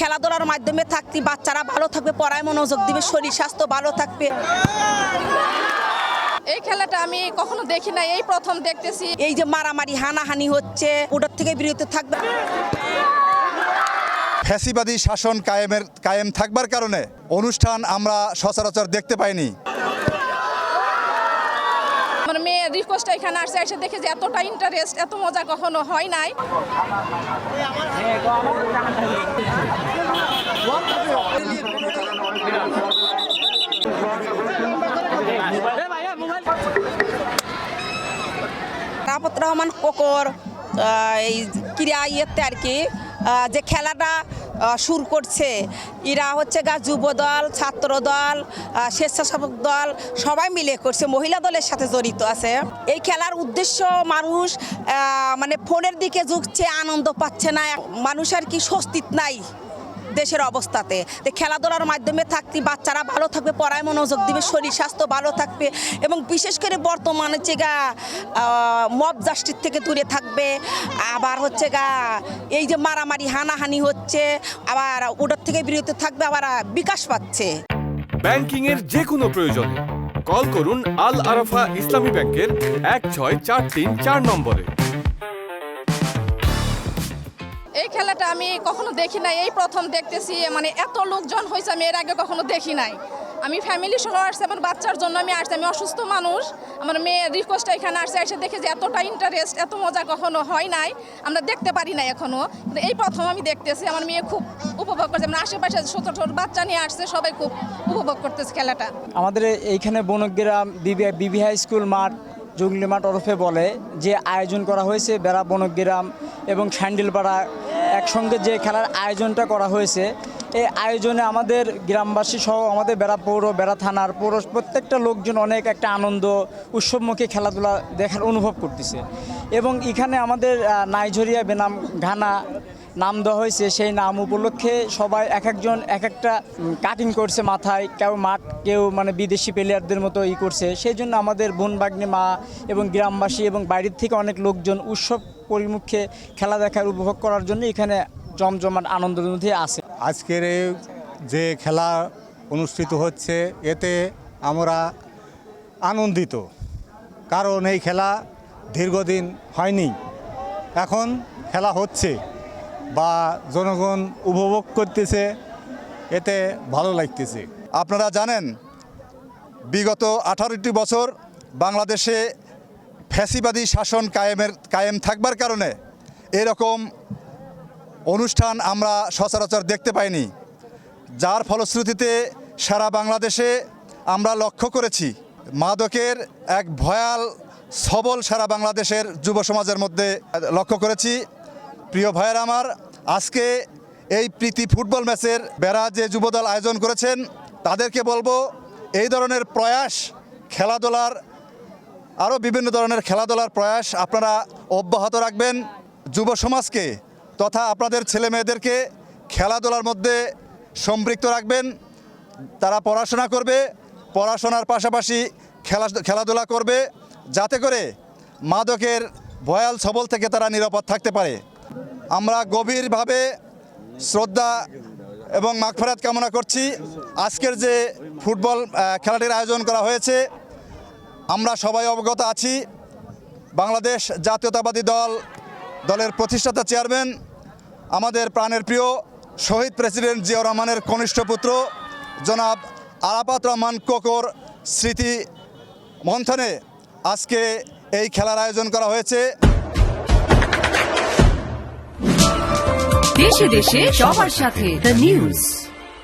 খেলাধুলার মাধ্যমে থাকতে বাচ্চারা ভালো থাকবে, পড়ায় মনোযোগ দিবে, শরীর স্বাস্থ্য ভালো থাকবে। এই খেলাটা আমি কখনো দেখি না, এই প্রথম দেখতেছি। এই যে মারামারি হানাহানি হচ্ছে, ওটার থেকে বিরত থাকবে। ফ্যাসিবাদী শাসন কায়েম থাকবার কারণে অনুষ্ঠান আমরা সচরাচর দেখতে পাইনি। আমার মেয়ে রিকোয়েস্ট এখানে আসছে, এসে দেখে যে এতটা ইন্টারেস্ট, এত মজা কখনো হয় নাই। রাফত রহমান কোকর এই ক্রীড়া ইয়েতে আর কি যে খেলাটা শুরু করছে, এরা হচ্ছে যুব দল, ছাত্র দল, স্বেচ্ছাসেবক দল সবাই মিলে করছে, মহিলা দলের সাথে জড়িত আছে। এই খেলার উদ্দেশ্য মানুষ মানে ফোনের দিকে ঝুঁকছে, আনন্দ পাচ্ছে না, মানুষ আর কি স্বস্তিত নাই দেশের অবস্থাতে। খেলাধুলার মাধ্যমে থাকতে বাচ্চারা ভালো থাকবে, পড়ায় মনোযোগ দিবে, শরীর স্বাস্থ্য ভালো থাকবে এবং বিশেষ করে বর্তমানে হচ্ছে মব জাস্টিস থেকে দূরে থাকবে। আবার হচ্ছে এই যে মারামারি হানাহানি হচ্ছে, আবার ওটার থেকে বিরত থাকবে, আবার বিকাশ পাচ্ছে। ব্যাংকিং এর যে কোনো প্রয়োজনে কল করুন আল আরাফা ইসলামী ব্যাংকের 1643 নম্বরে। এই খেলাটা আমি কখনো দেখি নাই, এই প্রথম দেখতেছি। মানে এত লোকজন হয়েছে, আমি এর আগে কখনো দেখি নাই। আমি ফ্যামিলি সহ আসছি, আমার বাচ্চার জন্য আমি আসছি। আমি অসুস্থ মানুষ, আমার মেয়ে রিকোয়েস্ট এখানে আসছে, এসে দেখে যে এতটা ইন্টারেস্ট, এত মজা কখনো হয় নাই, আমরা দেখতে পারি নাই এখনো। কিন্তু এই প্রথম আমি দেখতেছি, আমার মেয়ে খুব উপভোগ করছে। আমার আশেপাশে ছোট ছোট বাচ্চা নিয়ে আসছে, সবাই খুব উপভোগ করতেছে খেলাটা। আমাদের এইখানে বনগ্রাম বিবি হাই স্কুল মাঠ, জঙ্গলি মাঠ ওরফে বলে যে আয়োজন করা হয়েছে, বেড়া বনগ্রাম এবং স্যান্ডেলপাড়া একসঙ্গে যে খেলার আয়োজনটা করা হয়েছে, এই আয়োজনে আমাদের গ্রামবাসী সহ আমাদের বেড়া পৌর, বেড়া থানার পৌর প্রত্যেকটা লোকজন অনেক একটা আনন্দ উৎসবমুখী খেলাধুলা দেখার অনুভব করতেছে। এবং এখানে আমাদের নাইজেরিয়া বেনাম ঘানা নাম দেওয়া হয়েছে, সেই নাম উপলক্ষে সবাই এক একজন এক একটা কাটিং করছে মাথায়, কেউ মাঠ, কেউ মানে বিদেশি প্লেয়ারদের মতো করছে। সেই জন্য আমাদের বোন ভাগ্নে মা এবং গ্রামবাসী এবং বাইরের থেকে অনেক লোকজন উৎসব পরিমুখে খেলা দেখার উপভোগ করার জন্য এখানে জমজমাট আনন্দের মধ্যে আছে। আজকের যে খেলা অনুষ্ঠিত হচ্ছে, এতে আমরা আনন্দিত, কারণ এই খেলা দীর্ঘদিন হয়নি, এখন খেলা হচ্ছে বা জনগণ উপভোগ করতেছে, এতে ভালো লাগতেছে। আপনারা জানেন, বিগত 18টি বছর বাংলাদেশে ফ্যাসিবাদী শাসন কায়েম থাকবার কারণে এরকম অনুষ্ঠান আমরা সচরাচর দেখতে পাইনি, যার ফলশ্রুতিতে সারা বাংলাদেশে আমরা লক্ষ্য করেছি মাদকের এক ভয়াল সবল সারা বাংলাদেশের যুব সমাজের মধ্যে লক্ষ্য করেছি। প্রিয় ভাইয়ের আমার, আজকে এই প্রীতি ফুটবল ম্যাচের বেড়া যে যুবদল আয়োজন করেছেন, তাদেরকে বলবো এই ধরনের প্রয়াস, খেলাধুলার আরও বিভিন্ন ধরনের খেলাধুলার প্রয়াস আপনারা অব্যাহত রাখবেন। যুব সমাজকে তথা আপনাদের ছেলে মেয়েদেরকে খেলাধুলার মধ্যে সম্পৃক্ত রাখবেন। তারা পড়াশোনা করবে, পড়াশোনার পাশাপাশি খেলাধুলা করবে, যাতে করে মাদকের ভয়াল ছবল থেকে তারা নিরাপদ থাকতে পারে। আমরা গভীরভাবে শ্রদ্ধা এবং মাগফিরাত কামনা করছি। আজকের যে ফুটবল খেলাটির আয়োজন করা হয়েছে, আমরা সবাই অবগত আছি, বাংলাদেশ জাতীয়তাবাদী দলের প্রতিষ্ঠাতা চেয়ারম্যান, আমাদের প্রাণের প্রিয় শহীদ প্রেসিডেন্ট জিয়াউর রহমানের কনিষ্ঠ পুত্র জনাব আরাফাত রহমান কোকর স্মৃতি মন্থনে আজকে এই খেলার আয়োজন করা হয়েছে। দেশে দেশে সবার সাথে দ্য নিউজ।